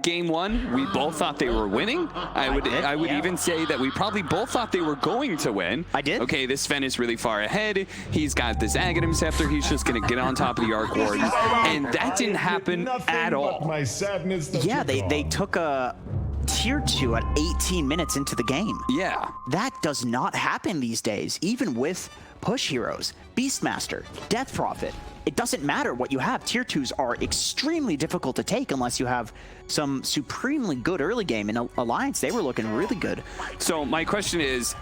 Game one, we both thought they were winning. I would even say that we probably both thought they were going to win. I did. Okay, this Sven is really far ahead. He's got this Aghanim Scepter. He's just going to get on top of the Arc Warden. And that didn't happen at all. My sadness yeah, they took a tier 2 at 18 minutes into the game. Yeah. That does not happen these days, even with push heroes, Beastmaster, Death Prophet. It doesn't matter what you have. Tier 2s are extremely difficult to take unless you have some supremely good early game. In Alliance, they were looking really good. So my question is,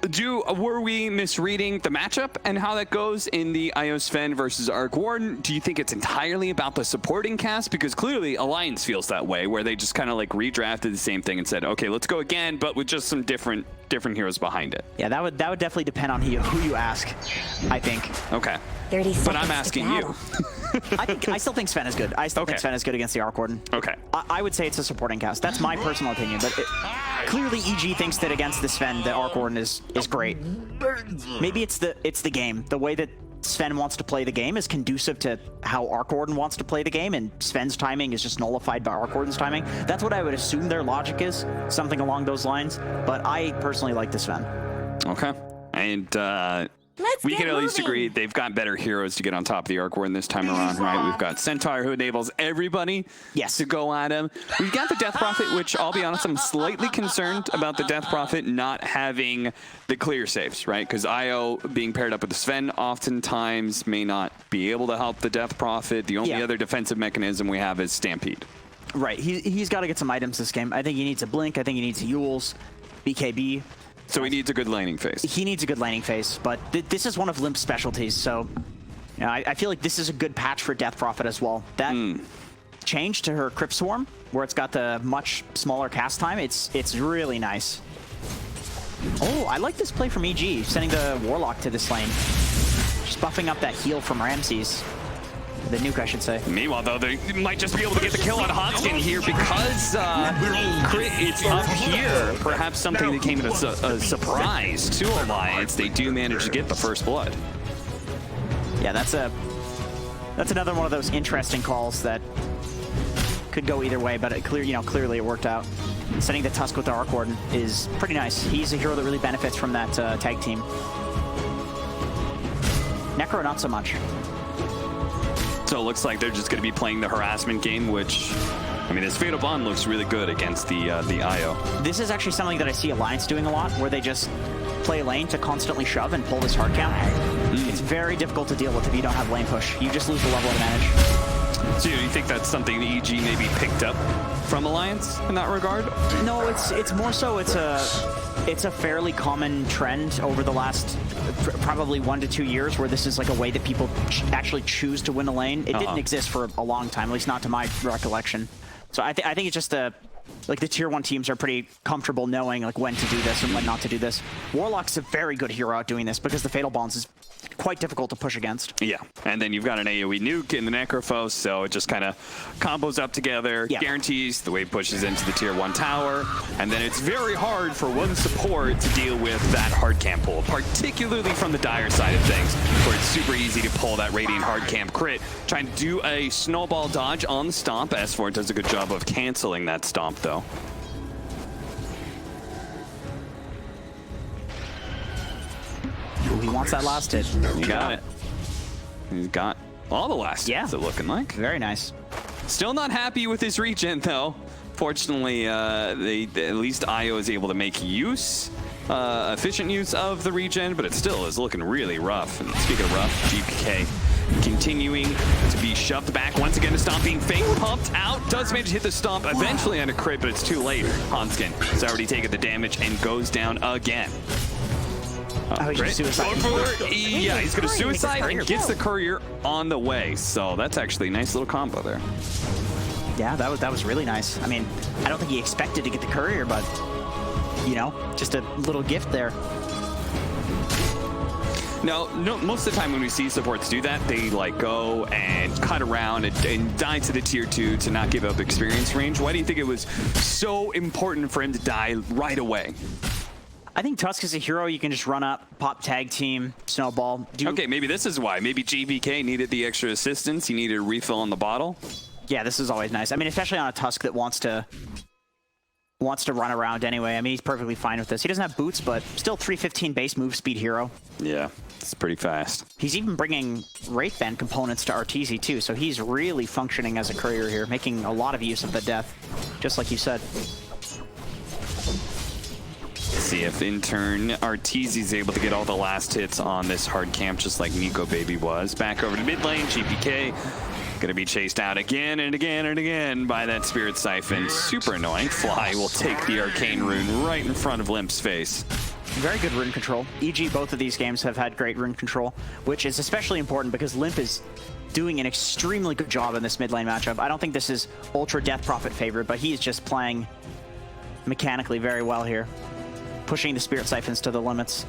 were we misreading the matchup and how that goes in the IO Sven versus Arc Warden? Do you think it's entirely about the supporting cast? Because clearly Alliance feels that way, where they just kind of like redrafted the same thing and said, okay, let's go again, but with just some different heroes behind it. Yeah, that would definitely depend on who you ask, I think. Okay. 30 seconds but I'm asking you. I still think Sven is good. I still think Sven is good against the Arc Warden. Okay. I would say it's a supporting cast. That's my personal opinion, but clearly EG thinks that against the Sven, the Arc Warden is great. Maybe it's the game. The way that Sven wants to play the game is conducive to how Arc Warden wants to play the game, and Sven's timing is just nullified by Arc Warden's timing. That's what I would assume their logic is, something along those lines. But I personally like the Sven. Okay. And we can at least agree they've got better heroes to get on top of the Arc Warden this time around, right? We've got Centaur, who enables everybody to go at him. We've got the Death Prophet, which I'll be honest, I'm slightly concerned about the Death Prophet not having the clear saves, right? Because IO being paired up with the Sven oftentimes may not be able to help the Death Prophet. The only other defensive mechanism we have is Stampede. Right. He's got to get some items this game. I think he needs a Blink. I think he needs a Yules, BKB. So he needs a good laning phase. He needs a good laning phase, but this is one of Limp's specialties, so you know, I feel like this is a good patch for Death Prophet as well. That change to her Crypt Swarm, where it's got the much smaller cast time, it's really nice. Oh, I like this play from EG, sending the Warlock to this lane. Just buffing up that heal from Ramses. The nuke, I should say. Meanwhile, though, they might just be able to get the kill on Honskin here because Crit is up here. Perhaps something that came as a surprise to Alliance. They do manage to get the first blood. Yeah, that's another one of those interesting calls that could go either way, but clearly it worked out. Sending the Tusk with the Arc Warden is pretty nice. He's a hero that really benefits from that tag team. Necro, not so much. So it looks like they're just going to be playing the harassment game, which, I mean, this Fatal Bond looks really good against the IO. This is actually something that I see Alliance doing a lot, where they just play lane to constantly shove and pull this hard count. It's very difficult to deal with if you don't have lane push. You just lose the level advantage. So you think that's something the EG maybe picked up from Alliance in that regard? No, it's more so it's a fairly common trend over the last probably 1 to 2 years, where this is like a way that people actually choose to win a lane. It didn't exist for a long time, at least not to my recollection. So I think it's just like the tier 1 teams are pretty comfortable knowing like when to do this and when not to do this. Warlock's a very good hero at doing this because the Fatal Bonds is quite difficult to push against. Yeah, and then you've got an AoE nuke in the Necrophos, so it just kind of combos up together, guarantees the wave pushes into the tier 1 tower, and then it's very hard for one support to deal with that hard camp pull, particularly from the Dire side of things, where it's super easy to pull that Radiant hard camp crit. Trying to do a snowball dodge on the stomp. S4 does a good job of canceling that stomp, though. He wants that last hit. You got it. He's got all the last hits, it looking like. Very nice. Still not happy with his regen, though. Fortunately, at least IO is able to make use, efficient use of the regen, but it still is looking really rough. And speaking of rough, GPK continuing to be shoved back once again. The stomp being fake pumped out. Does manage to hit the stomp eventually on a crit, but it's too late. Honskin has already taken the damage and goes down again. He's suicide. Yeah, he's going to suicide and gets the courier on the way. So that's actually a nice little combo there. Yeah, that was really nice. I mean, I don't think he expected to get the courier, but, you know, just a little gift there. No, most of the time when we see supports do that, they like go and cut around and die to the tier 2 to not give up experience range. Why do you think it was so important for him to die right away? I think Tusk is a hero you can just run up, pop tag team, snowball. Okay, maybe this is why. Maybe GVK needed the extra assistance. He needed a refill on the bottle. Yeah, this is always nice. I mean, especially on a Tusk that wants to run around anyway. I mean, he's perfectly fine with this. He doesn't have boots, but still 315 base move speed hero. Yeah, it's pretty fast. He's even bringing Wraith Band components to RTZ too, so he's really functioning as a courier here, making a lot of use of the death, just like you said. See if in turn RTZ's able to get all the last hits on this hard camp, just like Nico Baby was. Back over to mid lane, GPK gonna be chased out again and again and again by that Spirit Siphon. Super annoying. Fly will take the Arcane Rune right in front of Limp's face. Very good rune control. E.g., both of these games have had great rune control, which is especially important because Limp is doing an extremely good job in this mid lane matchup. I don't think this is Ultra Death Prophet favored, but he's just playing mechanically very well here, pushing the Spirit Siphons to the limits.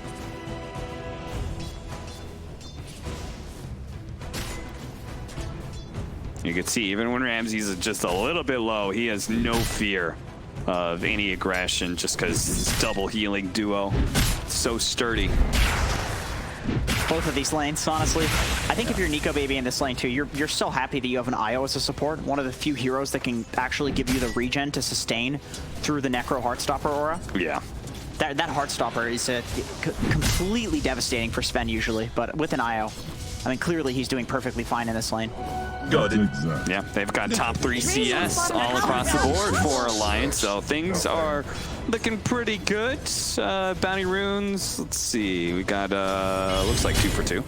You can see even when Ramsey's just a little bit low, he has no fear of any aggression just because double healing duo. So sturdy. Both of these lanes, honestly. I think if you're Nico Baby in this lane too, you're so happy that you have an IO as a support. One of the few heroes that can actually give you the regen to sustain through the Necro Heartstopper aura. Yeah. That Heartstopper is completely devastating for Sven usually, but with an IO, I mean, clearly he's doing perfectly fine in this lane. Yeah, they've got top 3 CS all across the board for Alliance, so things are looking pretty good. Bounty runes, let's see, we got, looks like 2 for 2.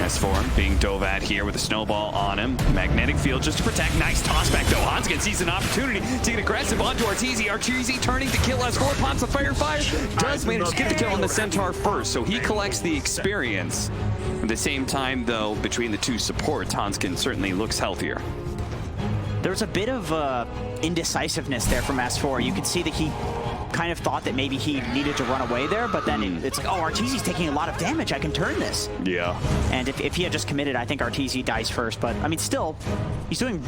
S4 being dove at here with a snowball on him. Magnetic field just to protect. Nice toss back though. Hanskin sees an opportunity to get aggressive onto RTZ. RTZ turning to kill S4. Pops the fire. Does manage to get the kill on the Centaur first, so he collects the experience. At the same time though, between the two supports, Hanskin certainly looks healthier. There's a bit of indecisiveness there from S4. You could see that he kind of thought that maybe he needed to run away there, but then it's like, oh, RTZ's taking a lot of damage. I can turn this. Yeah. And if he had just committed, I think RTZ dies first. But, I mean, still, he's doing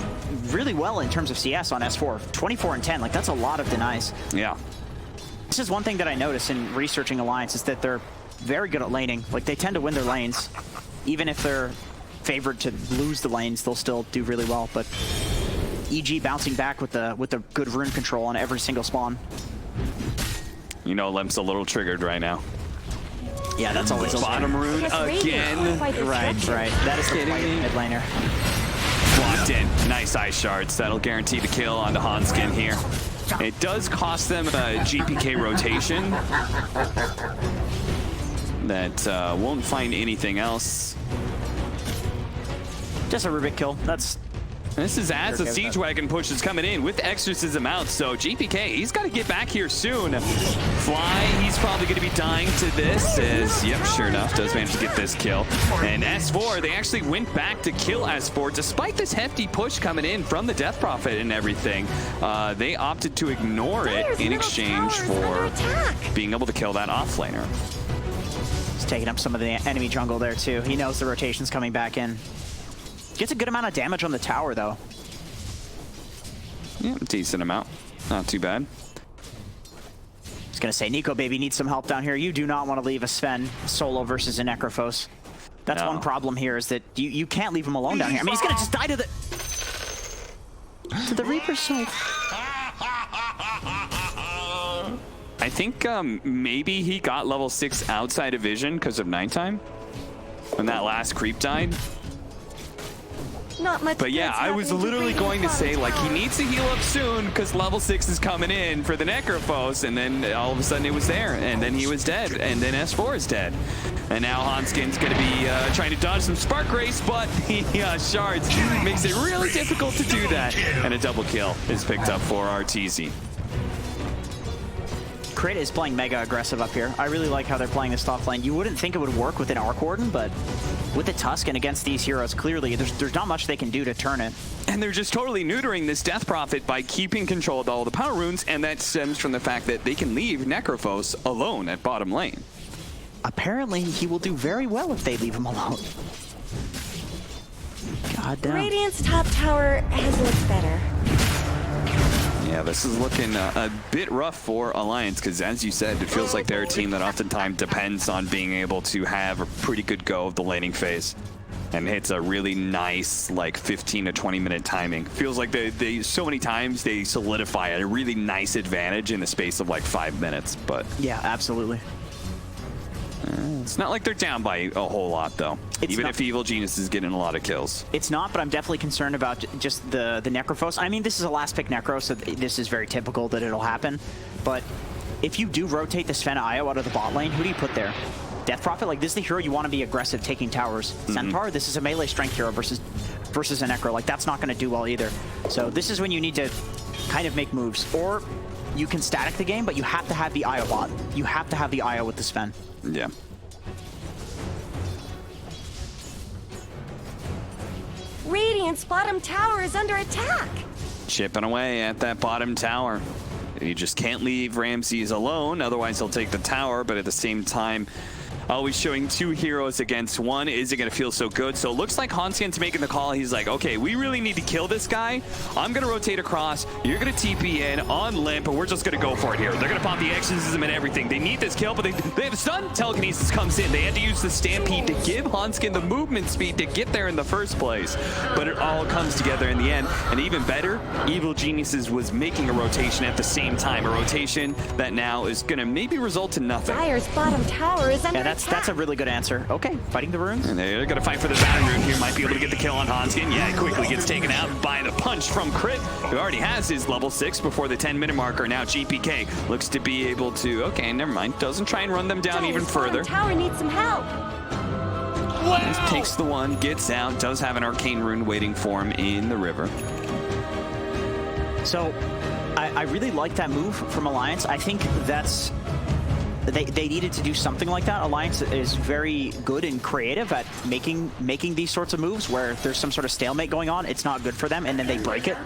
really well in terms of CS on S4. 24 and 10, like, that's a lot of denies. Yeah. This is one thing that I noticed in researching Alliance is that they're very good at laning. Like, they tend to win their lanes. Even if they're favored to lose the lanes, they'll still do really well. But EG bouncing back with the good rune control on every single spawn. You know, Limp's a little triggered right now. Yeah, that's always a bottom rune again. Right. That is the mid laner. Blocked in. Nice ice shards. That'll guarantee the kill onto Hanskin here. It does cost them a GPK rotation that won't find anything else. Just a Rubik kill. This is as the Siege Wagon push is coming in with Exorcism out, so GPK, he's got to get back here soon. Fly, he's probably going to be dying to this, as, yep, sure enough, does manage to get this kill. And S4, they actually went back to kill S4, despite this hefty push coming in from the Death Prophet and everything. They opted to ignore it in exchange for being able to kill that offlaner. He's taking up some of the enemy jungle there, too. He knows the rotation's coming back in. Gets a good amount of damage on the tower, though. Yeah, decent amount. Not too bad. I was going to say, Nico Baby needs some help down here. You do not want to leave a Sven solo versus a Necrophos. That's one problem here, is that you can't leave him alone down here. I mean, he's going to just die to the Reaper side. I think maybe he got level 6 outside of vision because of nighttime when that last creep died. Not much. But yeah, I was literally going to say, like, he needs to heal up soon because level 6 is coming in for the Necrophos, and then all of a sudden it was there, and then he was dead, and then S4 is dead. And now Hanskin's going to be trying to dodge some Spark Race, but the shards makes it really difficult to do that. And a double kill is picked up for RTZ. Crit is playing mega aggressive up here. I really like how they're playing this top lane. You wouldn't think it would work with an Arc Warden, but with the Tusk and against these heroes, clearly there's not much they can do to turn it. And they're just totally neutering this Death Prophet by keeping control of all the power runes, and that stems from the fact that they can leave Necrophos alone at bottom lane. Apparently, he will do very well if they leave him alone. God damn. Radiant's top tower has looked better. Yeah, this is looking a bit rough for Alliance because, as you said, it feels like they're a team that oftentimes depends on being able to have a pretty good go of the laning phase. And hits a really nice, like 15 to 20 minute timing. Feels like they so many times they solidify a really nice advantage in the space of like 5 minutes. But yeah, absolutely. It's not like they're down by a whole lot, though. Even if Evil Genius is getting a lot of kills. It's not, but I'm definitely concerned about just the Necrophos. I mean, this is a last pick Necro, so this is very typical that it'll happen. But if you do rotate the Sven Io out of the bot lane, who do you put there? Death Prophet? Like, this is the hero you want to be aggressive taking towers. Centaur, this is a melee strength hero versus a Necro. Like, that's not going to do well either. So this is when you need to kind of make moves. Or you can static the game, but you have to have the Io bot. You have to have the Io with the Sven. Yeah. Radiant's bottom tower is under attack. Chipping away at that bottom tower. You just can't leave Ramses alone, otherwise he'll take the tower, but at the same time, always showing two heroes against one isn't going to feel so good. So it looks like Hanskin's making the call. He's like, okay, we really need to kill this guy. I'm going to rotate across. You're going to TP in on Limp, and we're just going to go for it here. They're going to pop the exorcism and everything. They need this kill, but they have a stun. Telekinesis comes in. They had to use the Stampede to give Hanskin the movement speed to get there in the first place. But it all comes together in the end. And even better, Evil Geniuses was making a rotation at the same time. A rotation that now is going to maybe result in nothing. Dire's bottom tower is under attack. That's a really good answer. Okay, fighting the runes. And they're going to fight for the Battering Rune here. Might be able to get the kill on Hanskin. Yeah, he quickly gets taken out by the punch from Crit, who already has his level 6 before the 10-minute marker. Now GPK looks to be able to... Okay, never mind. Doesn't try and run them down even further. Tower needs some help. Wow. Takes the one, gets out, does have an Arcane Rune waiting for him in the river. So, I really like that move from Alliance. I think that's... They needed to do something like that. Alliance is very good and creative at making these sorts of moves where there's some sort of stalemate going on. It's not good for them, and then they break it.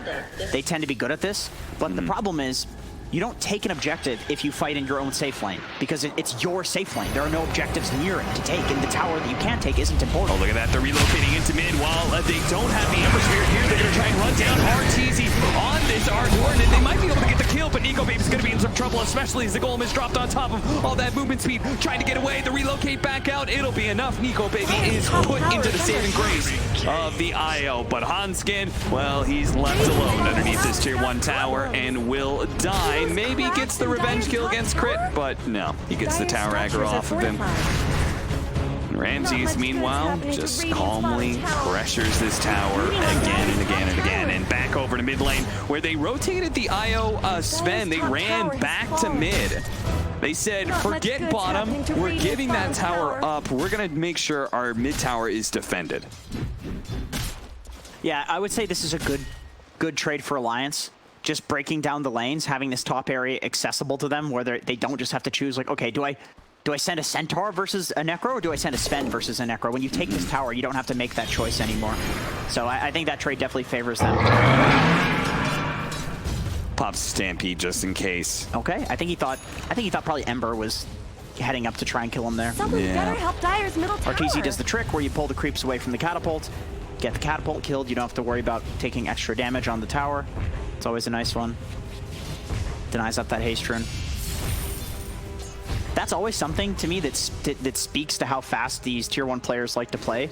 They tend to be good at this. But the problem is, you don't take an objective if you fight in your own safe lane, because it's your safe lane. There are no objectives near it to take, and the tower that you can take isn't important. Oh, look at that. They're relocating into mid while they don't have the Ember Spirit here. They're going to try and run down RTZ on this Warden, and they might be able to get the kill, but Nico Baby's going to be in some trouble, especially as the Golem is dropped on top of all that movement speed, trying to get away. The relocate back out. It'll be enough. Nico Baby is put into the saving grace of the IO, but Hanskin, well, he's left alone underneath this tier 1 tower and will die. Maybe gets the revenge kill against Crit, but no, he gets the tower aggro off of him. Ramses, meanwhile, just calmly pressures this tower again and again and again. And back over to mid lane, where they rotated the IO Sven. They ran back to mid. They said, forget bottom, we're giving that tower up. We're going to make sure our mid tower is defended. Yeah, I would say this is a good trade for Alliance. Just breaking down the lanes, having this top area accessible to them, where they don't just have to choose, like, okay, do I send a Centaur versus a Necro, or do I send a Sven versus a Necro? When you take this tower, you don't have to make that choice anymore. So I think that trade definitely favors them. Pops Stampede just in case. Okay, I think he thought probably Ember was heading up to try and kill him there. Someone better help Dire's middle tower. RTZ does the trick where you pull the creeps away from the catapult, get the catapult killed. You don't have to worry about taking extra damage on the tower. It's always a nice one. Denies up that haste rune. That's always something to me that speaks to how fast these tier 1 players like to play.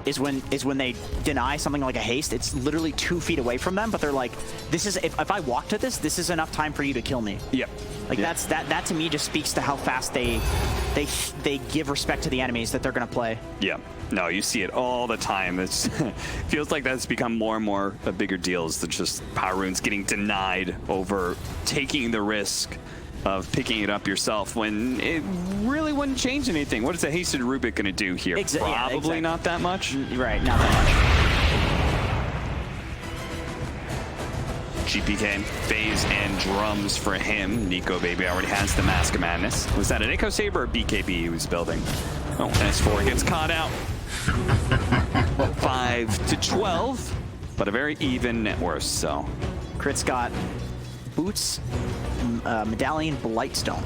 Is when they deny something like a haste. It's literally 2 feet away from them, but they're like, "This is if I walk to this is enough time for you to kill me." Yep. Like that to me just speaks to how fast they give respect to the enemies that they're gonna play. Yeah. No, you see it all the time. It feels like that's become more and more a bigger deal, is that just power runes getting denied over taking the risk of picking it up yourself when it really wouldn't change anything. What is a hasted Rubik going to do here? Probably not that much. Right, not that much. GPK, phase and drums for him. Nico Baby already has the Mask of Madness. Was that an Echo Saber or BKB he was building? Oh, S4 gets caught out. 5 to 12, but a very even net worth, so. Crit's got boots, medallion, Blightstone.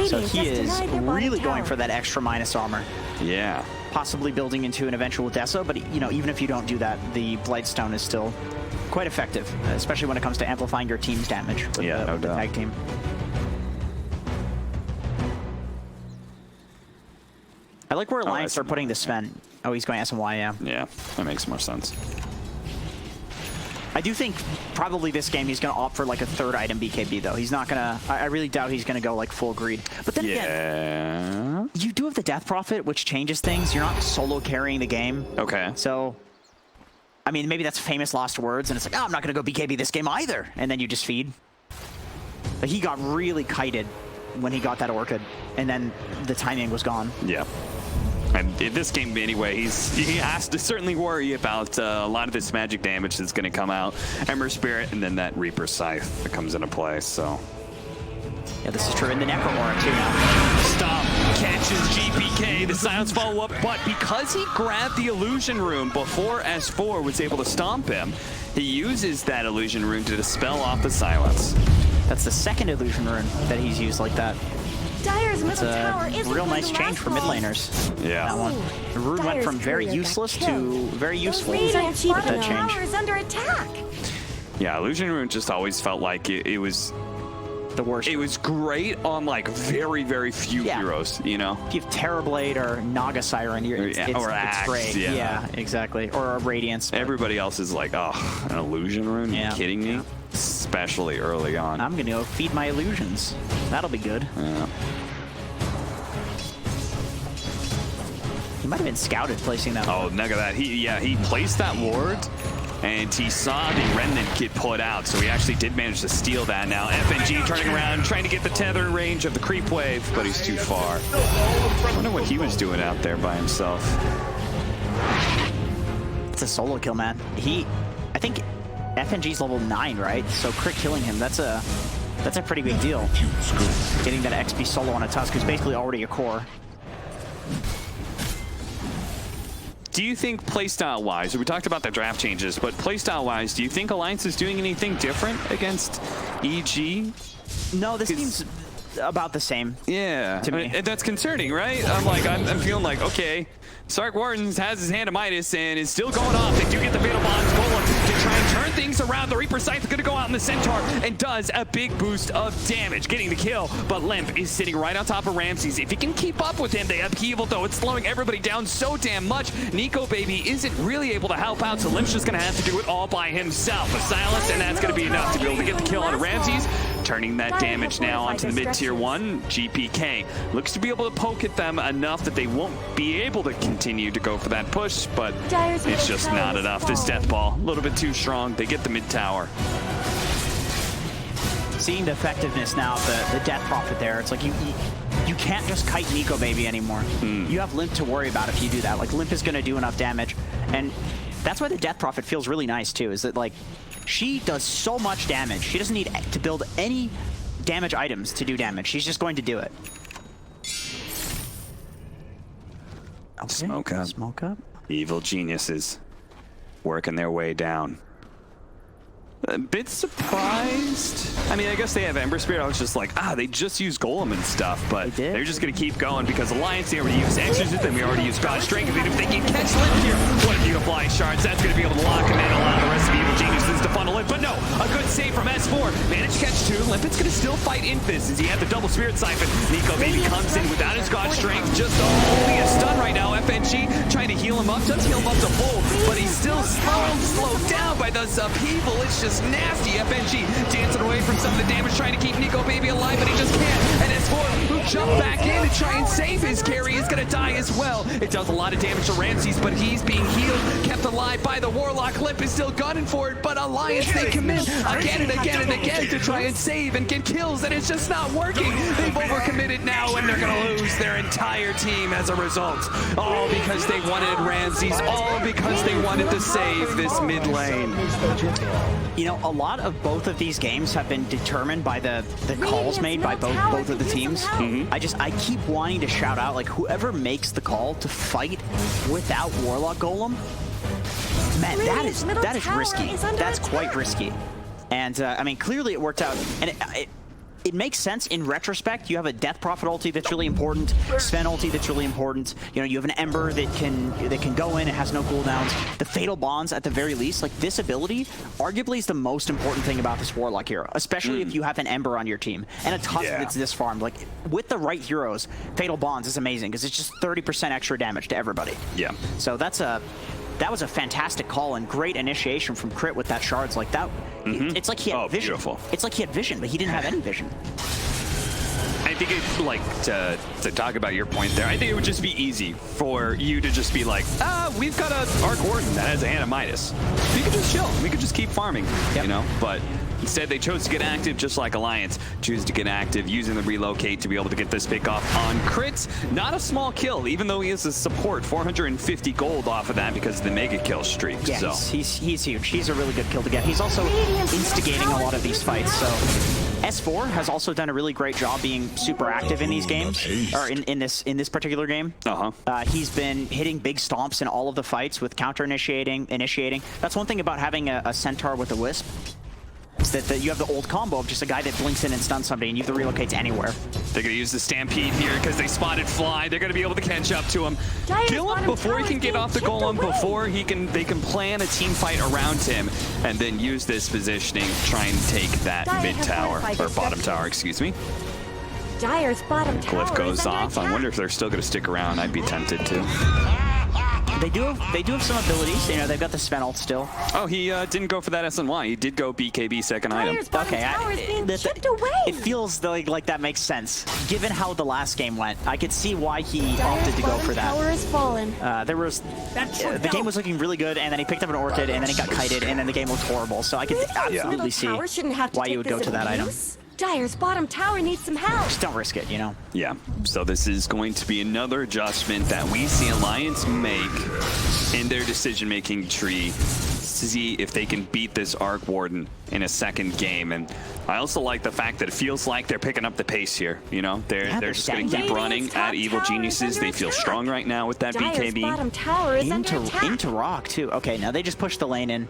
So he is really going for that extra minus armor. Yeah. Possibly building into an eventual Deso, but you know, even if you don't do that, the Blightstone is still quite effective, especially when it comes to amplifying your team's damage with the tag team. I like where Alliance are putting the Sven. Oh, he's going SMY, yeah. Yeah, that makes more sense. I do think probably this game he's going to opt for like a third item BKB though. He's not going to, I really doubt he's going to go like full greed. But then again, you do have the Death Prophet, which changes things. You're not solo carrying the game. Okay. So, I mean, maybe that's famous last words and it's like, oh, I'm not going to go BKB this game either. And then you just feed. But he got really kited when he got that Orchid and then the timing was gone. Yeah. And in this game, anyway, he has to certainly worry about a lot of this magic damage that's going to come out. Ember Spirit, and then that Reaper Scythe that comes into play, so... Yeah, this is true. In the Necromora, too, now. Stop. Catches GPK, the silence follow-up, but because he grabbed the Illusion Rune before S4 was able to stomp him, he uses that Illusion Rune to dispel off the silence. That's the second Illusion Rune that he's used like that. Dire's middle tower It's a real nice change for mid laners. Yeah. That one. The rune went from very useless to very useful with Radiant's that bottom change. tower is under attack. Yeah, Illusion Rune just always felt like it was... The worst. It was great on like very, very few heroes, you know? If you have Terrorblade or Naga Siren, or Axe, it's great. Yeah, exactly. Or a Radiance. Everybody else is like, oh, an Illusion Rune? Are you kidding me? Especially early on. I'm gonna go feed my illusions. That'll be good. Yeah. He might have been scouted placing that. Oh, look at that. He placed that ward, and he saw the Remnant get put out, so he actually did manage to steal that. Now FNG turning around, trying to get the tether range of the creep wave, but he's too far. I wonder what he was doing out there by himself. It's a solo kill, man. I think FNG's level 9, right? So crit killing him, that's a pretty big deal. Getting that XP solo on a Tusk is basically already a core. Do you think playstyle-wise, we talked about the draft changes, but playstyle-wise, do you think Alliance is doing anything different against EG? No, this seems about the same. Yeah, to me. And that's concerning, right? I'm feeling like, okay, Sark Warden has his hand of Midas and is still going off. They do get the Fatal Bonds Golem to try and turn things around. The Reaper Scythe is going to go out in the Centaur and does a big boost of damage, getting the kill. But Limp is sitting right on top of Ramses. If he can keep up with him, the upheaval, though, it's slowing everybody down so damn much. Nico Baby isn't really able to help out, so Limp's just going to have to do it all by himself. A silence, and that's going to be enough to be able to get the kill on Ramses. Turning that damage now onto the mid-tier 1, GPK. Looks to be able to poke at them enough that they won't be able to continue to go for that push, but it's just not enough. This death ball, a little bit too strong. They get the mid-tower. Seeing the effectiveness now of the Death Prophet there, it's like you can't just kite Nico Baby anymore. You have Limp to worry about if you do that. Like, Limp is going to do enough damage, and that's why the Death Prophet feels really nice, too, is that, like, she does so much damage. She doesn't need to build any damage items to do damage. She's just going to do it. Okay. Smoke up. Smoke up. Evil geniuses working their way down. A bit surprised. I mean, I guess they have Ember Spirit. I was just like, they just used Golem and stuff, but they're just going to keep going because Alliance, they already used Exorcism, we already used God's Strength. If they can catch Limp here, what a beautiful Flying Shards. That's going to be able to lock him in, allow the rest of the Evil Geniuses to funnel in. But no, a good save from S4. Managed to catch 2. Limpet's going to still fight Infist as he had the double Spirit Siphon. Nico Baby comes in without his God's Strength, just holding a stun right now. FNG trying to heal him up, does heal him up to full, but he's still slowed down by this upheaval. It's just nasty. FNG dancing away from some of the damage, trying to keep Nico Baby alive, but he just can't. And S4, who jumped back in to try and save his carry, is going to die as well. It does a lot of damage to Ramses, but he's being healed, kept alive by the Warlock. Limp is still gunning for it, but Alliance, they come in again and again and again to try and save and get kills, and it's just not working. They've overcommitted now, and they're going to lose their entire team as a result. All because they wanted Ramses, all because they wanted to save this mid lane. You know, a lot of both of these games have been determined by the calls made by both of the teams. I keep wanting to shout out, like, whoever makes the call to fight without Warlock Golem, man, that is risky. That's quite risky. And I mean, clearly it worked out. And it makes sense in retrospect. You have a Death Prophet ulti that's really important, Sven ulti that's really important. You know, you have an Ember that can go in, it has no cooldowns. The Fatal Bonds at the very least, like this ability, arguably is the most important thing about this Warlock hero, especially if you have an Ember on your team and a Tusk that's this farmed. Like with the right heroes, Fatal Bonds is amazing because it's just 30% extra damage to everybody. Yeah. So that was a fantastic call and great initiation from Crit with that shards like that. It's like he had vision. Beautiful. It's like he had vision, but he didn't have any vision. I think it, like, to talk about your point there, I think it would just be easy for you to just be like, we've got an Arc Warden that has a Hand of Midas. We could just chill. We could just keep farming, you know? But instead, they chose to get active, just like Alliance. Choose to get active, using the relocate to be able to get this pick off on Crits. Not a small kill, even though he has a support. 450 gold off of that because of the mega kill streak. Yeah, so. he's huge. He's a really good kill to get. He's also instigating a lot of these fights, so... S4 has also done a really great job being super active in these games, or in this particular game. He's been hitting big stomps in all of the fights with counter initiating. That's one thing about having a Centaur with a Wisp. Is that you have the old combo of just a guy that blinks in and stuns somebody, and you have the relocates anywhere. They're going to use the Stampede here because they spotted Fly. They're going to be able to catch up to him. Kill him before he can get off the golem, before they can plan a team fight around him, and then use this positioning to try and take that mid tower, or bottom tower, excuse me. Dire's bottom tower Glyph goes off. I wonder if they're still going to stick around. I'd be tempted to. They do have some abilities. You know, they've got the Sven ult still. Oh, he didn't go for that SNY. He did go BKB second item. Okay, it feels like that makes sense. Given how the last game went, I could see why he opted to go for that. Tower is fallen. The game was looking really good, and then he picked up an Orchid, and then he got kited, and then the game looked horrible. So I could absolutely see why you would go to that item. Dire's bottom tower needs some help. Just don't risk it, you know? Yeah, so this is going to be another adjustment that we see Alliance make in their decision-making tree to see if they can beat this Arc Warden in a second game. And I also like the fact that it feels like they're picking up the pace here, you know? They're just going to keep running at Evil Geniuses. They feel strong right now with that BKB. Bottom tower is into Rock, too. Okay, now they just push the lane in.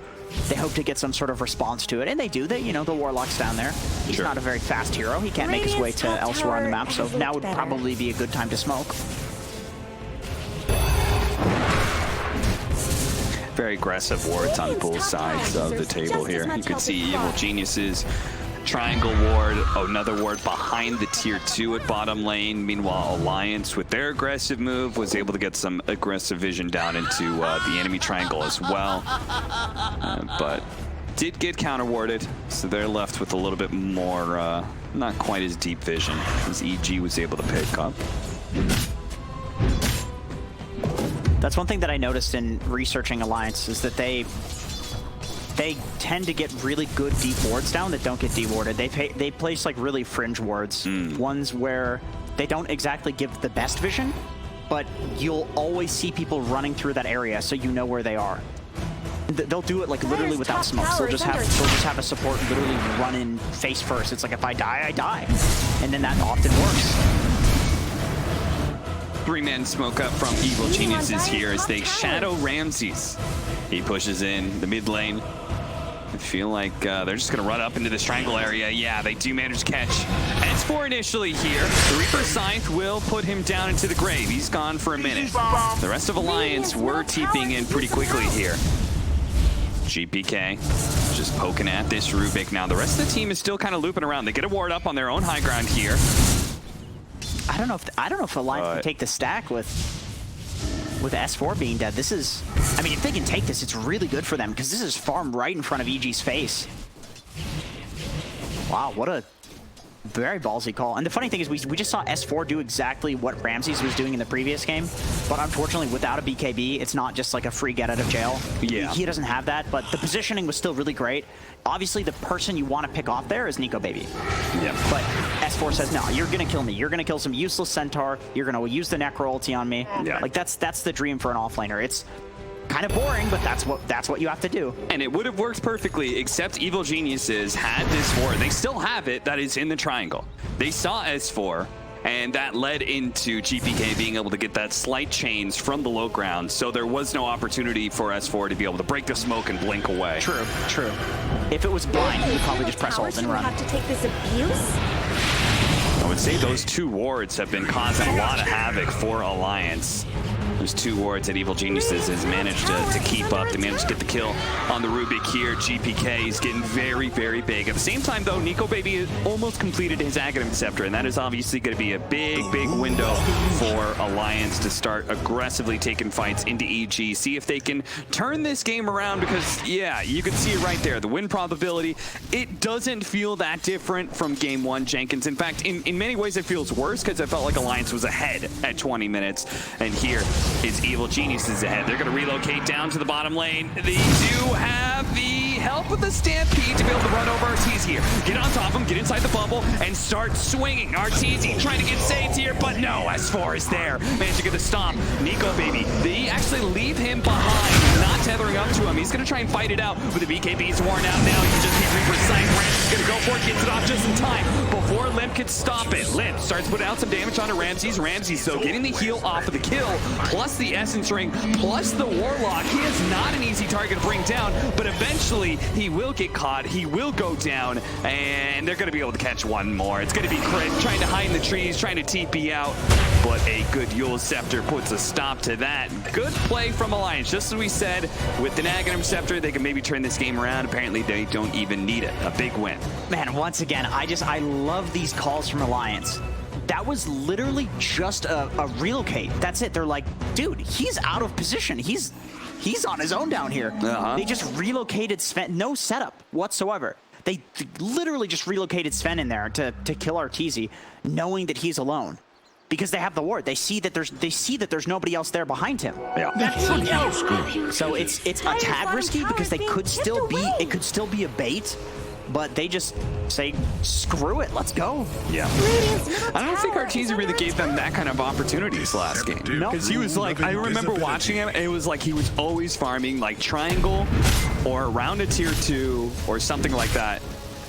They hope to get some sort of response to it, and they do. You know, the Warlock's down there. He's not a very fast hero. He can't make his way to elsewhere on the map, so now would probably be a good time to smoke. Very aggressive wards on both sides of the table here. You can see Evil Geniuses, triangle ward, another ward behind the tier 2 at bottom lane. Meanwhile, Alliance, with their aggressive move, was able to get some aggressive vision down into the enemy triangle as well. But did get counter warded, so they're left with a little bit more, not quite as deep vision as EG was able to pick up. That's one thing that I noticed in researching Alliance is that they tend to get really good deep wards down that don't get dewarded. They place like really fringe wards, ones where they don't exactly give the best vision, but you'll always see people running through that area, so you know where they are. They'll do it like literally without smokes. They'll just have a support literally run in face first. It's like, if I die, I die, and then that often works. 3-man smoke up from Evil Geniuses here as they shadow Ramses. He pushes in the mid lane. I feel like they're just going to run up into this triangle area. Yeah, they do manage to catch S4 initially here. The Reaper Scythe will put him down into the grave. He's gone for a minute. The rest of Alliance were TPing in pretty quickly here. GPK just poking at this Rubik. Now, the rest of the team is still kind of looping around. They get a ward up on their own high ground here. I don't know if Alliance can take the stack with S4 being dead. This is, I mean, if they can take this, it's really good for them because this is farm right in front of EG's face. Wow, what a very ballsy call. And the funny thing is we just saw S4 do exactly what Ramses was doing in the previous game, but unfortunately without a BKB, it's not just like a free get out of jail. Yeah. He doesn't have that, but the positioning was still really great. Obviously, the person you want to pick off there is Nico Baby. Yeah. But S4 says, no, you're going to kill me. You're going to kill some useless Centaur. You're going to use the Necro ulti on me. Yeah. Like, that's the dream for an offlaner. It's kind of boring, but that's what you have to do. And it would have worked perfectly, except Evil Geniuses had this ward. They still have it. That is in the triangle. They saw S4, and that led into GPK being able to get that slight change from the low ground, so there was no opportunity for S4 to be able to break the smoke and blink away. True, true. If it was blind, he'd probably just press ult and run. Have to take this abuse? I would say those 2 wards have been causing a lot of havoc for Alliance. Those 2 wards that Evil Geniuses has managed to keep up. They managed to get the kill on the Rubik here. GPK is getting very, very big. At the same time, though, Nico Baby almost completed his Aghanim Scepter, and that is obviously going to be a big, big window for Alliance to start aggressively taking fights into EG. See if they can turn this game around because, yeah, you can see it right there. The win probability, it doesn't feel that different from Game 1, Jenkins. In fact, in many ways, it feels worse because I felt like Alliance was ahead at 20 minutes, and here is Evil Geniuses ahead. They're going to relocate down to the bottom lane. They do have the help of the Stampede to be able to run over RTZ here. Get on top of him, get inside the bubble, and start swinging. RTZ trying to get saved here, but no, S4 is there. Managed to get the stomp. Nico Baby, they actually leave him behind, not tethering up to him. He's going to try and fight it out, but the BKB's worn out now. He can just be precise. Ramsey's going to go for it, gets it off just in time before Limp can stop it. Limp starts putting out some damage onto Ramses. Ramses, though, getting the heal off of the kill, plus the Essence Ring, plus the Warlock. He is not an easy target to bring down, but eventually he will get caught. He will go down, and they're going to be able to catch one more. It's going to be Crit trying to hide in the trees, trying to TP out, but a good Yule Scepter puts a stop to that. Good play from Alliance. Just as we said, with an Aghanim Scepter, they can maybe turn this game around. Apparently, they don't even need it. A big win. Man, once again, I love these calls from Alliance. That was literally just a relocate. That's it. They're like, dude, he's out of position. He's on his own down here. They just relocated Sven. No setup whatsoever. They literally just relocated Sven in there to kill RTZ, knowing that he's alone. Because they have the ward. They see that there's nobody else there behind him. Yeah. So it's a tad risky because it could still be a bait. But they just say, screw it, let's go. Yeah. I don't think RTZ really gave them that kind of opportunities last game. No. Because he was like, I remember watching him, and it was like he was always farming like triangle or around a tier 2 or something like that.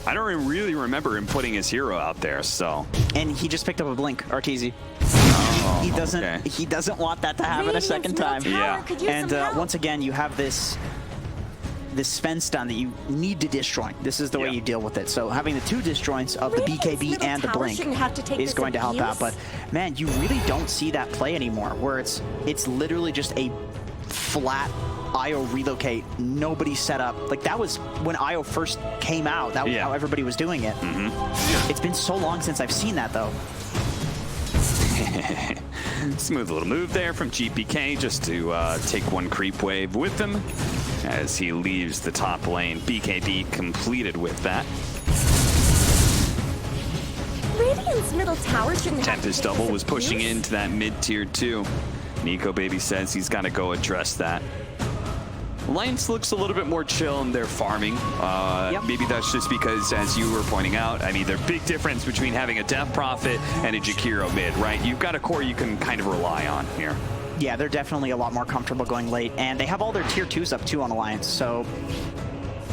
I don't really remember him putting his hero out there, so. And he just picked up a blink, RTZ. Oh, He doesn't want that to happen a second time. Yeah. And once again, you have this Sven stun that you need to disjoint. This is the way you deal with it. So having the 2 disjoints of the BKB and the blink is going to help out. But man, you really don't see that play anymore, where it's literally just a flat IO relocate, nobody set up. Like that was when IO first came out. That was how everybody was doing it. It's been so long since I've seen that though. Smooth little move there from GPK just to take one creep wave with him as he leaves the top lane. BKB completed with that. Radiant's middle tower shouldn't have Tempest Double was pushing into that mid-tier 2. Nico Baby says he's got to go address that. Alliance looks a little bit more chill in their farming. Maybe that's just because, as you were pointing out, I mean, there's a big difference between having a Death Prophet and a Jakiro mid, right? You've got a core you can kind of rely on here. Yeah, they're definitely a lot more comfortable going late, and they have all their tier 2s up too on Alliance, so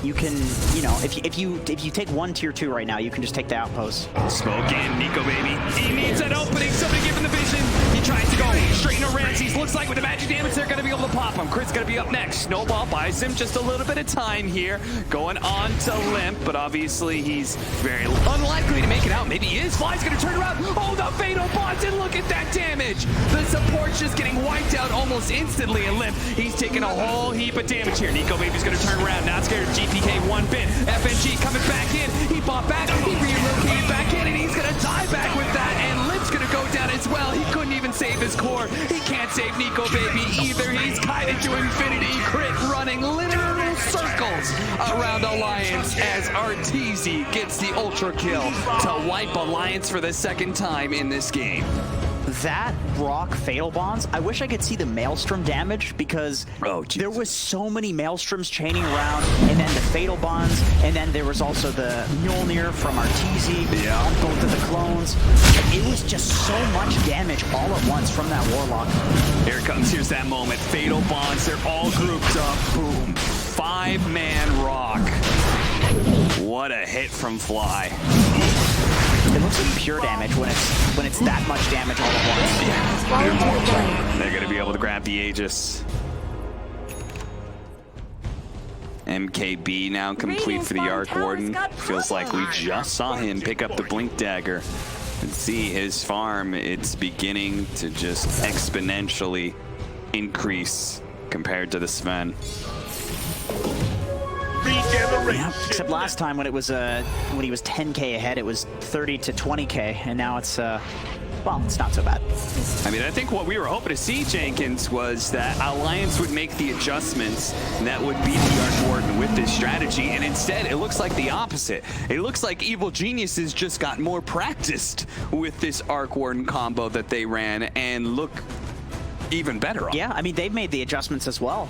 you can, you know, if you take one tier 2 right now, you can just take the outpost. Smoke in, Nico Baby. He needs that opening. Somebody give him the vision. He tries to go straight into Ramses. Looks like with the magic damage, they're going to be able to pop him. Crit's going to be up next. Snowball buys him just a little bit of time here. Going on to Limp, but obviously he's very unlikely to make it out. Maybe he is. Fly's going to turn around. Oh, the Fatal Bonds, and look at that damage. The support's just getting wiped out almost instantly, and Limp, he's taking a whole heap of damage here. Nico Baby's going to turn around. Not scared of GPK one bit. FNG coming back in. He bought back. He relocated back in, and he's going to die back with that, and Limp's going to go down as well. He couldn't even save his core. He can't save Nico Baby either. He's kited to infinity. Crit running literal circles around Alliance as RTZ gets the ultra kill to wipe Alliance for the second time in this game. That rock Fatal Bonds, I wish I could see the Maelstrom damage because there was so many Maelstroms chaining around, and then the Fatal Bonds, and then there was also the Mjolnir from RTZ on both of the clones. It was just so much damage all at once from that Warlock. Here it comes, here's that moment. Fatal Bonds, they're all grouped up. Boom. 5-man rock. What a hit from Fly. It looks like pure damage when it's that much damage all at once. They're gonna be able to grab the Aegis. MKB now complete for the Arc Warden. Feels like we just saw him pick up the Blink Dagger. And see his farm, it's beginning to just exponentially increase compared to the Sven. Yeah, except last time when it was when he was 10K ahead, it was 30 to 20K, and now it's well, it's not so bad. I mean, I think what we were hoping to see, Jenkins, was that Alliance would make the adjustments that would beat the Arc Warden with this strategy, and instead, it looks like the opposite. It looks like Evil Geniuses just got more practiced with this Arc Warden combo that they ran and look even better on. Yeah, I mean, they've made the adjustments as well.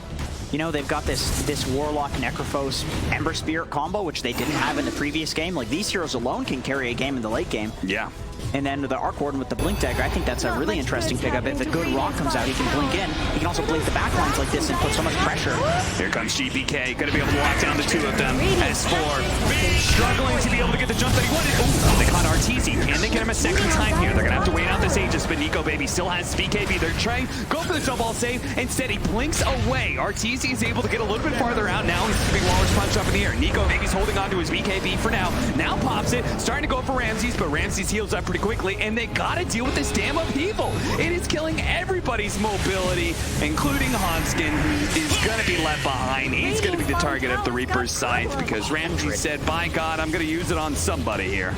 You know, they've got this Warlock, Necrophos, Ember Spirit combo, which they didn't have in the previous game. Like, these heroes alone can carry a game in the late game. Yeah. And then the Arc Warden with the Blink Dagger, I think that's a really interesting pickup. If the good rock comes out, he can blink in. He can also blink the back lines like this and put so much pressure. Here comes GPK, going to be able to lock down the two of them. S4 struggling to be able to get the jump that he wanted. Oh, they caught RTZ. Can they get him a second time here? They're going to have to wait out this Aegis, but Nico Baby still has BKB. They're trying, go for the jump ball save. Instead, he blinks away. RTZ is able to get a little bit farther out. Now he's big Waller's punch up in the air. Nico Baby's holding on to his BKB for now. Now pops it, starting to go for Ramses, but Ramses heals up pretty quickly, and they gotta deal with this damn upheaval. It is killing everybody's mobility, including Hanskin, who is gonna be left behind. He's gonna be the target of the Reaper's Scythe because Ramses said, by God, I'm gonna use it on somebody here.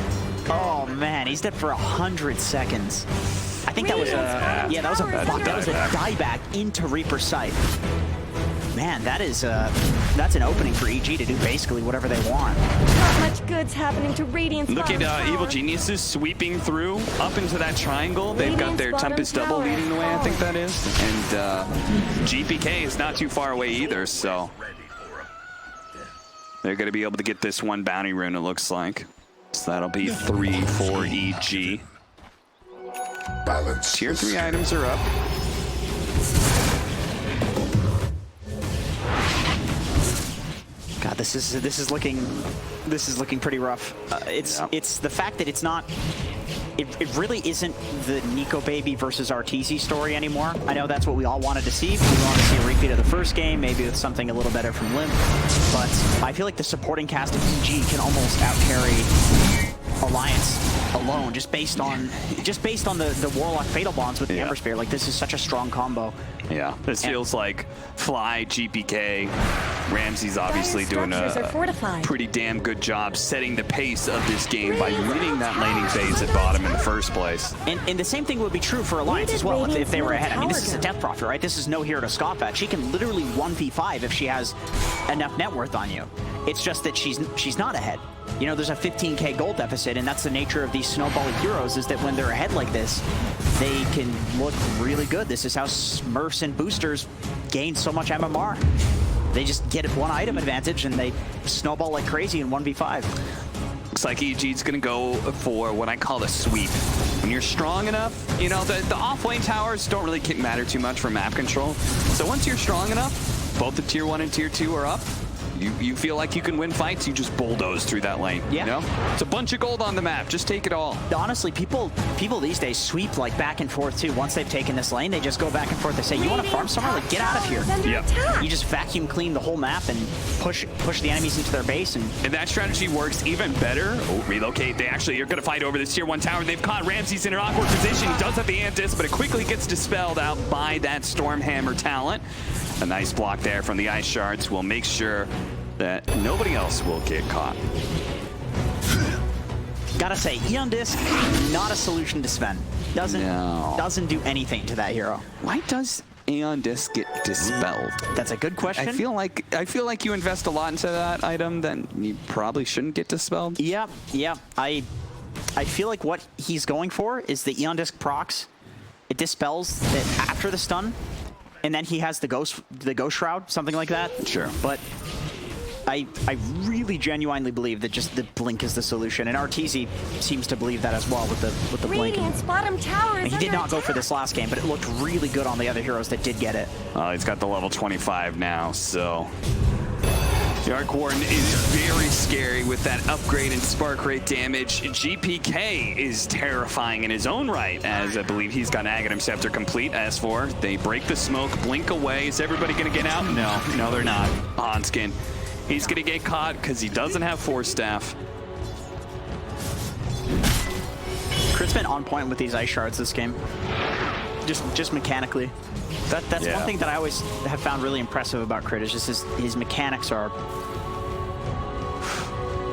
Oh man, he's dead for 100 seconds. I think that was a, yeah, that was a dieback into Reaper's Scythe. Man, that is that's an opening for EG to do basically whatever they want. Not much good's happening to Radiant's Look at bottom Evil tower. Geniuses sweeping through up into that triangle. They've got their Tempest double leading the way, I think that is. And GPK is not too far away either, so they're going to be able to get this one bounty rune, it looks like. So that'll be 3 for EG. Tier 3 items are up. God, this is looking pretty rough. It's the fact that it's not. It really isn't the Nico Baby versus RTZ story anymore. I know that's what we all wanted to see. We wanted to see a repeat of the first game, maybe with something a little better from Limp. But I feel like the supporting cast of EG can almost outcarry Alliance alone, just based on the Warlock Fatal Bonds with the Ember Spear. Like, this is such a strong combo. Yeah, this feels like Fly, GPK, Ramsey's obviously doing a pretty damn good job setting the pace of this game by leading that laning phase at bottom in the first place. And the same thing would be true for Alliance as well if they were ahead. I mean, this is a Death Prophet, right? This is no hero to scoff at. She can literally 1v5 if she has enough net worth on you. It's just that she's not ahead. You know, there's a 15k gold deficit, and that's the nature of these snowballing heroes, is that when they're ahead like this, they can look really good. This is how Smurfs and boosters gain so much MMR. They just get one item advantage, and they snowball like crazy in 1v5. Looks like EG's going to go for what I call a sweep. When you're strong enough, you know, the off-lane towers don't really matter too much for map control. So once you're strong enough, both the tier 1 and tier 2 are up. You feel like you can win fights, you just bulldoze through that lane. Yeah. You know? It's a bunch of gold on the map. Just take it all. Honestly, people these days sweep like back and forth too. Once they've taken this lane, they just go back and forth. They say, you want to farm somewhere? Like, get out of here. Yep. You just vacuum clean the whole map and push the enemies into their base. And that strategy works even better. Oh, relocate. They actually are going to fight over this tier 1 tower. They've caught Ramses in an awkward position. He does have the Antis, but it quickly gets dispelled out by that Stormhammer talent. A nice block there from the Ice Shards will make sure that nobody else will get caught. Gotta say, Eon Disc, not a solution to Sven. Doesn't do anything to that hero. Why does Aeon Disc get dispelled? That's a good question. I feel like you invest a lot into that item, then you probably shouldn't get dispelled. Yeah. I feel like what he's going for is the Eon Disc procs. It dispels it after the stun, and then he has the ghost shroud, something like that. Sure. But I really genuinely believe that just the blink is the solution, and RTZ seems to believe that as well with the blink. Radiant's bottom tower is he did not go for this last game, but it looked really good on the other heroes that did get it. He's got the level 25 now, so the Arc Warden is very scary with that upgrade in spark rate damage. GPK is terrifying in his own right, as I believe he's got Aghanim Scepter complete. As for, they break the smoke, blink away. Is everybody gonna get out? No, they're not. Hanskin. He's going to get caught because he doesn't have Force Staff. Crit been on point with these ice shards this game. Just mechanically. That's one thing that I always have found really impressive about Crit is just his mechanics are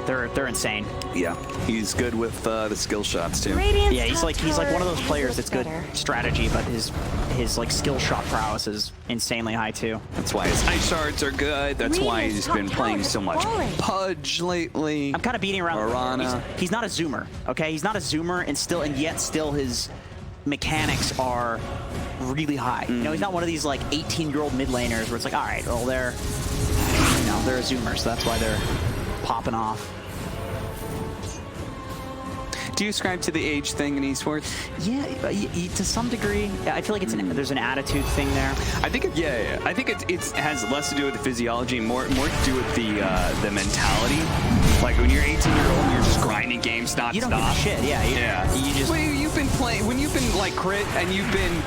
they're insane. Yeah, he's good with the skill shots too. Radiant's Yeah, he's like one of those players looks that's good better. strategy, but his like skill shot prowess is insanely high too. That's why his ice shards are good. That's why Radiant's he's been top playing tower so is much falling. Pudge lately. I'm kind of beating around. Arana. He's not a zoomer, okay? He's not a zoomer, and yet still his mechanics are really high. You know, he's not one of these like 18-year-old mid laners where it's like, all right, well they're a zoomer, so that's why they're popping off. Do you ascribe to the age thing in esports? Yeah, to some degree. I feel like there's an attitude thing there. I think I think it has less to do with the physiology, more to do with the mentality. Like when you're 18-year-old and you're just grinding games non-stop. You don't give a shit. Yeah. You just. Well, you've been playing when you've been like Crit and you've been,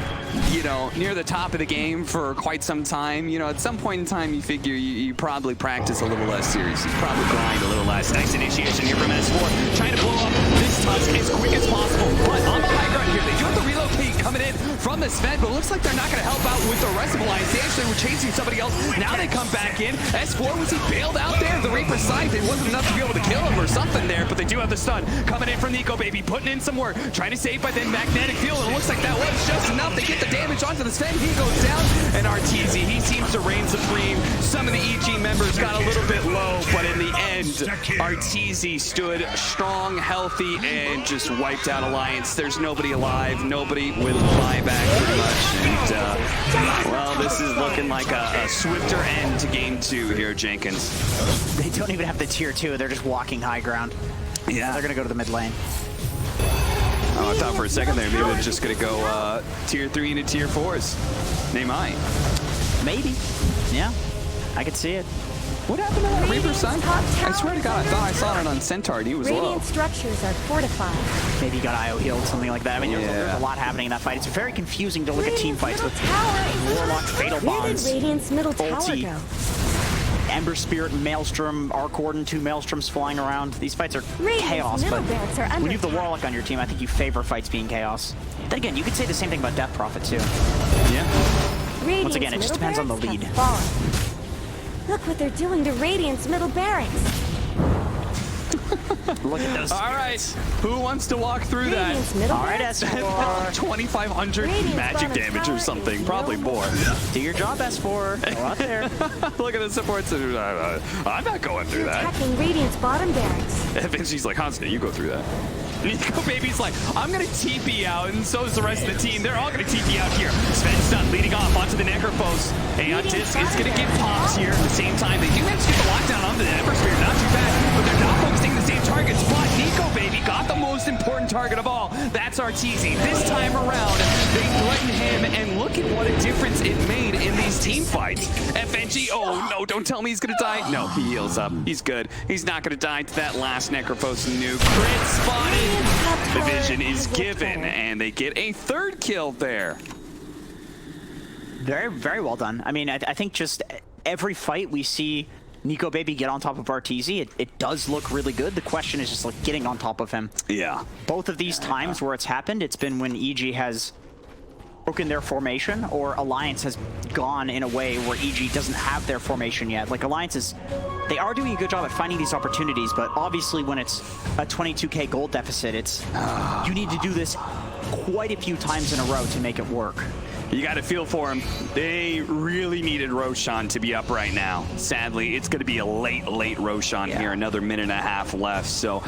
you know, near the top of the game for quite some time. You know, at some point in time, you figure you probably practice a little less serious. You probably grind a little less. Nice initiation here from S4, trying to blow up this tusk as quick as possible. But on the high ground here, they do have the relocate coming in from the Sven, but it looks like they're not going to help out with the rest of Alliance. They actually were chasing somebody else. Now they come back in. S4, was he bailed out there? The Reaper's scythe, it wasn't enough to be able to kill him or something there, but they do have the stun coming in from Nico Baby, putting in some work, trying to save by then magnetic field. And it looks like that was just enough. They get the damage onto the Sven. He goes down, and RTZ, he seems to reign supreme. Some of the EG members got a little bit low, but in the end, RTZ stood strong, healthy, and just wiped out Alliance. There's nobody alive, nobody with buyback pretty much. And, well, this is looking like a swifter end to game 2 here, Jenkins. They don't even have the tier 2. They're just walking high ground. Yeah. They're going to go to the mid lane. Oh, I thought for a second there, maybe they're just going to go tier 3 into tier 4s. Name I. Maybe. Yeah. I could see it. What happened to that Reaper Sun? I swear to God, I thought I saw it on Centaur and he was low. Radiant structures are fortified. Maybe he got IO healed, something like that. I mean, there's a lot happening in that fight. It's very confusing to look at team fights with Warlock, Fatal Where did Bonds, Radiant's middle tower ulti, go? Ember Spirit, Maelstrom, Arc Warden, 2 Maelstroms flying around. These fights are Radiant's chaos, middle but barracks are under when you have the attack. Warlock on your team, I think you favor fights being chaos. Then again, you could say the same thing about Death Prophet, too. Yeah. Radiant's Once again, it just middle depends on the barracks lead. have fallen. Look what they're doing to Radiant's middle barracks. Look at those. All right, who wants to walk through that? Radiant's middle All right, barracks S4. 2,500 Radiant's magic bottom damage tower or is something, probably no more. Do your job, S4. Go out there. Look at the supports. I'm not going through that. attacking Radiant's bottom barracks. And then she's like, Hansne, you go through that. Nico Baby's like, I'm going to TP out, and so is the rest of the team. They're all going to TP out here. Sven's done, leading off onto the Necrophos. Aeon Disc is going to get pops here at the same time. They do manage to get the lockdown onto the Ember Spirit, not too bad, but they're not focusing the same targets. But Nico Baby got the most important target of all. That's RTZ. This time around, they threaten him, and look at what a difference it made in these team fights. FNG, oh no, don't tell me he's going to die. No, he heals up. He's good. He's not going to die to that last Necrophos nuke. Crit spotted. The vision is given, and they get a 3rd kill there. Very, very well done. I mean, I think just every fight we see Nico Baby get on top of RTZ, it does look really good. The question is just like getting on top of him. Yeah. Both of these times where it's happened, it's been when EG has broken their formation or Alliance has gone in a way where EG doesn't have their formation yet. Like Alliance is, they are doing a good job at finding these opportunities, but obviously when it's a 22k gold deficit, it's you need to do this quite a few times in a row to make it work. You got to feel for him. They really needed Roshan to be up right now. Sadly, it's going to be a late Roshan here. Another minute and a half left, so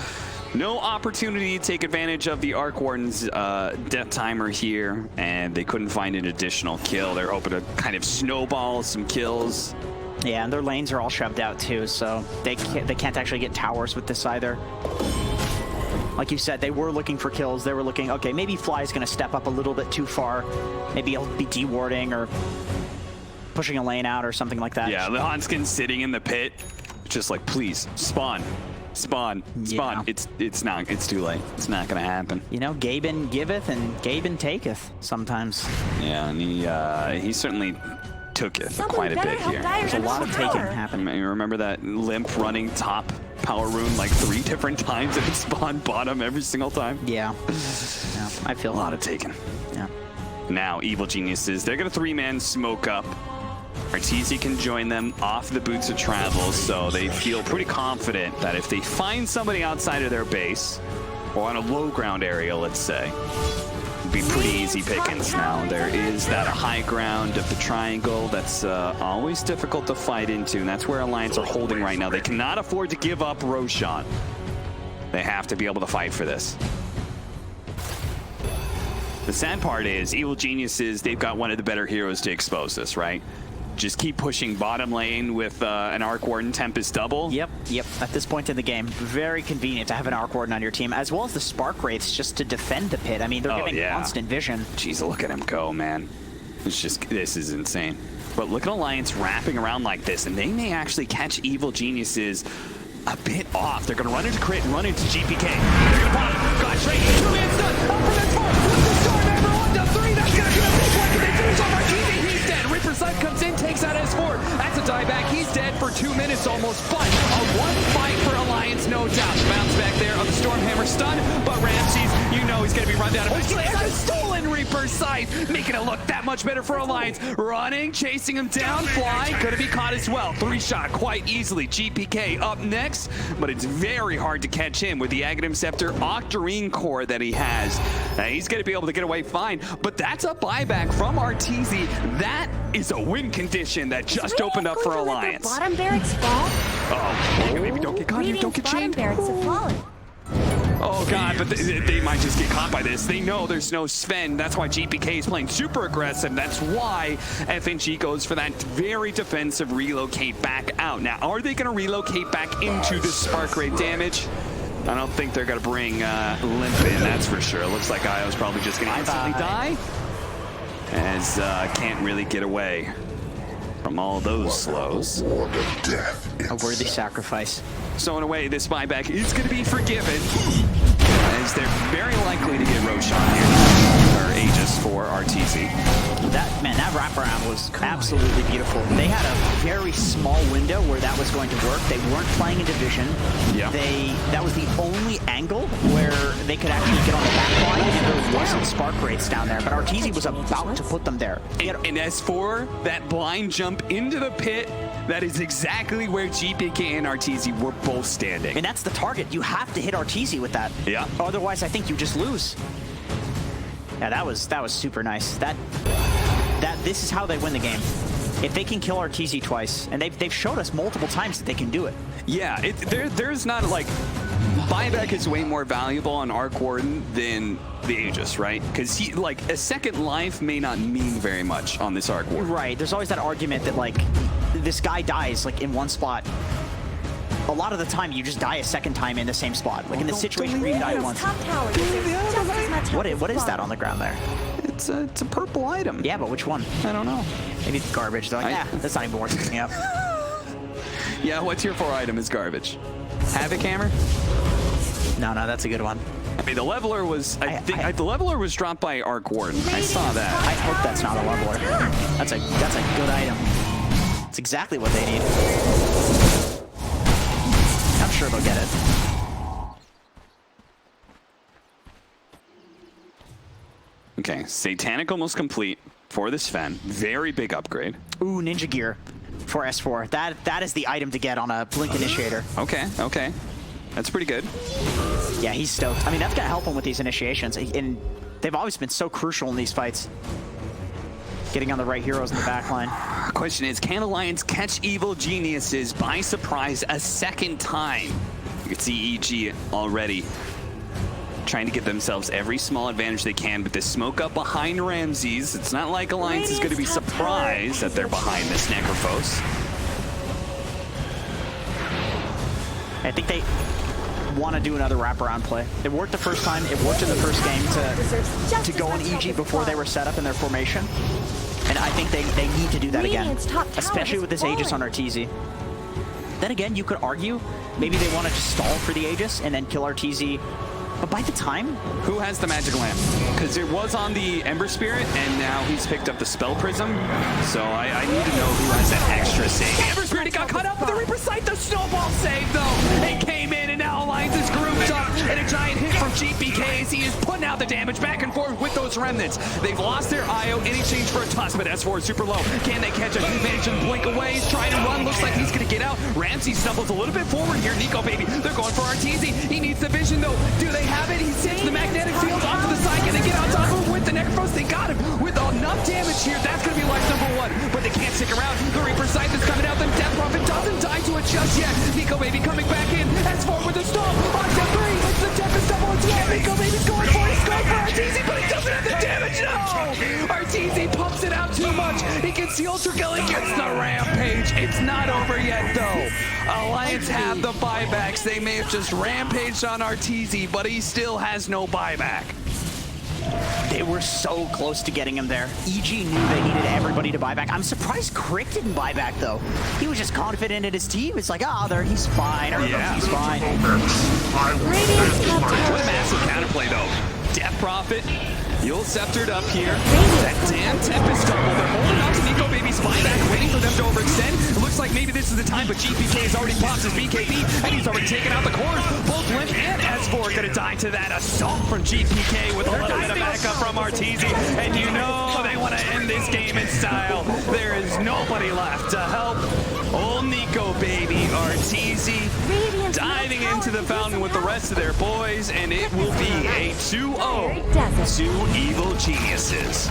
no opportunity to take advantage of the Arc Warden's death timer here, and they couldn't find an additional kill. They're hoping to kind of snowball some kills. Yeah, and their lanes are all shoved out too, so they can't actually get towers with this either. Like you said, they were looking for kills. They were looking, okay, maybe Fly's going to step up a little bit too far. Maybe he'll be dewarding or pushing a lane out or something like that. Yeah, the Hanskin's sitting in the pit, just like, please, spawn. Spawn. Yeah. It's too late. It's not going to happen. You know, Gaben giveth and Gaben taketh sometimes. Yeah, and he certainly took it quite a bit here. There's a lot of taking happening. You remember that Limp running top power rune like 3 different times and it spawned bottom every single time? Yeah. Yeah, I feel a lot of taking. Yeah. Now, Evil Geniuses, they're going to 3-man smoke up. RTZ can join them off the boots of travel, so they feel pretty confident that if they find somebody outside of their base, or on a low ground area, let's say, it'd be pretty easy pickings now. There is that high ground of the triangle that's always difficult to fight into, and that's where Alliance are holding right now. They cannot afford to give up Roshan. They have to be able to fight for this. The sad part is, Evil Geniuses, they've got one of the better heroes to expose this, right? Just keep pushing bottom lane with an Arc Warden Tempest double. Yep. At this point in the game, very convenient to have an Arc Warden on your team, as well as the Spark Wraiths just to defend the pit. I mean, they're giving constant vision. Jeez, look at him go, man. It's just, this is insane. But look at Alliance wrapping around like this, and they may actually catch Evil Geniuses a bit off. They're going to run into Crit and run into GPK. They're going to pop. God, straight. 2-man stun. Up for that 4. With the storm, everyone to 3. That's going to be a big one. Can they finish off RTZ? He's dead. Reaper Sight comes in, takes out S4. That's a dieback. He's dead for 2 minutes almost. But a one fight for Alliance, no doubt. Bounce back there on the Stormhammer stun. But Ramses, you know he's going to be run down eventually. As a stolen Reaper Sight, making it look that much better for Alliance. Running, chasing him down, flying. Going to be caught as well. 3-shot quite easily. GPK up next, but it's very hard to catch him with the Aghanim Scepter Octarine core that he has. He's going to be able to get away fine, but that's a buyback from RTZ. That is a win condition that just opened up for Alliance. Bottom barracks fall? Oh, maybe don't get caught here, don't get chained. Bottom barracks have fallen. Oh god, but they might just get caught by this. They know there's no Sven. That's why GPK is playing super aggressive. That's why FNG goes for that very defensive relocate back out. Now, are they going to relocate back into the Spark Wraith damage? I don't think they're going to bring Limp in, that's for sure. It looks like Io's probably just going to instantly die. As can't really get away from all those slows. A worthy sacrifice. So in a way, this buyback is going to be forgiven, as they're very likely to get Roshan here, or Aegis for RTZ. That wraparound was absolutely beautiful. They had a very small window where that was going to work. They weren't playing a division. Yeah. That was the only angle where they could actually get on the back line, and there wasn't Spark Wraiths down there, but RTZ was about to put them there. And as for that blind jump into the pit, that is exactly where GPK and RTZ were both standing. And that's the target. You have to hit RTZ with that. Yeah. Otherwise, I think you just lose. Yeah, that was super nice. This is how they win the game. If they can kill RTZ twice, and they've showed us multiple times that they can do it. Yeah, there's not like buyback is way more valuable on Arc Warden than the Aegis, right? Because he like a second life may not mean very much on this Arc Warden. Right. There's always that argument that like this guy dies like in one spot. A lot of the time, you just die a second time in the same spot. Like in the situation where you die once. What is that on the ground there? It's a purple item. Yeah, but which one? I don't know. Maybe it's garbage. They're like, that's not even worth picking up. Yeah, what tier 4 item is garbage? Havoc Hammer? No, that's a good one. I mean, the leveler was, I think the leveler was dropped by Arc Warden. I saw that. I hope that's not a leveler. That's a good item. It's exactly what they need. I'm sure they'll get it. Okay, Satanic almost complete for this Sven. Very big upgrade. Ooh, Ninja Gear for S4. That is the item to get on a Blink Initiator. Okay. That's pretty good. Yeah, he's stoked. I mean, that's going to help him with these initiations. And they've always been so crucial in these fights. Getting on the right heroes in the back line. Question is, can Alliance catch Evil Geniuses by surprise a second time? You can see EG already trying to get themselves every small advantage they can, but the smoke up behind Ramses, it's not like Alliance is going to be surprised that they're behind this Necrophos. I think they want to do another wraparound play. It worked the first time. It worked in the first game to go on EG before they were set up in their formation. And I think they need to do that again, especially with this Aegis on RTZ. Then again, you could argue maybe they want to just stall for the Aegis and then kill RTZ But by the time... Who has the magic lamp? Because it was on the Ember Spirit, and now he's picked up the Spell Prism. So I need to know who has that extra save. The Ember Spirit got cut up with the Reaper Sight. The snowball save, though. It came in, and now Alliance is grouped up. And a giant hit from GPK as he is putting out the damage back and forth with those remnants. They've lost their IO in exchange for a Tusk, but S4 is super low. Can they catch him? Manage to blink away. He's trying to run. Looks like he's going to get out. Ramsey stumbles a little bit forward here. Nico, baby. They're going for RTZ. He needs the vision, though. Do they have it? He sends the magnetic field off to the side. Can they get on top of him with the Necrophos? They got him with enough damage here. That's going to be life number 1, but they can't stick around. The Reaper Scythe is coming out. The Death Prophet doesn't die to it just yet. Nico, baby, coming back in. S4 with the stomp on step 3. It's the Tempest double as well. Nico, baby's going for it. He's going for RTZ, but he doesn't have the damage. No! RTZ pumps it out too much. He gets the Ultra Kill. He gets the Rampage. It's not over yet, though. Alliance have the buybacks. They may have just rampaged on RTZ, but he still has no buyback. They were so close to getting him there. EG knew they needed everybody to buy back. I'm surprised Crick didn't buy back, though. He was just confident in his team. It's like, oh, there, he's fine. Yeah. He's fine. What a massive counterplay, though. Death Prophet, Yule sceptered up here. That damn Tempest double. They're holding on to Nico Baby's buyback, waiting for them to overextend. It looks like maybe this is the time, but GPK has already popped his BKB, and he's already taken out the cores. Both Limp and S4 gonna die to that assault from GPK with a little bit of backup from RTZ. And you know they want to end this game in style. There is nobody left to help. Old Nico Baby, RTZ diving into the fountain with the rest of their boys, and it will be a 2-0 to Evil Geniuses.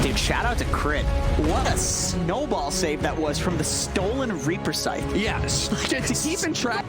Dude, shout out to Crit. What a snowball save that was from the stolen Reaper Scythe. Yeah, to keep in track.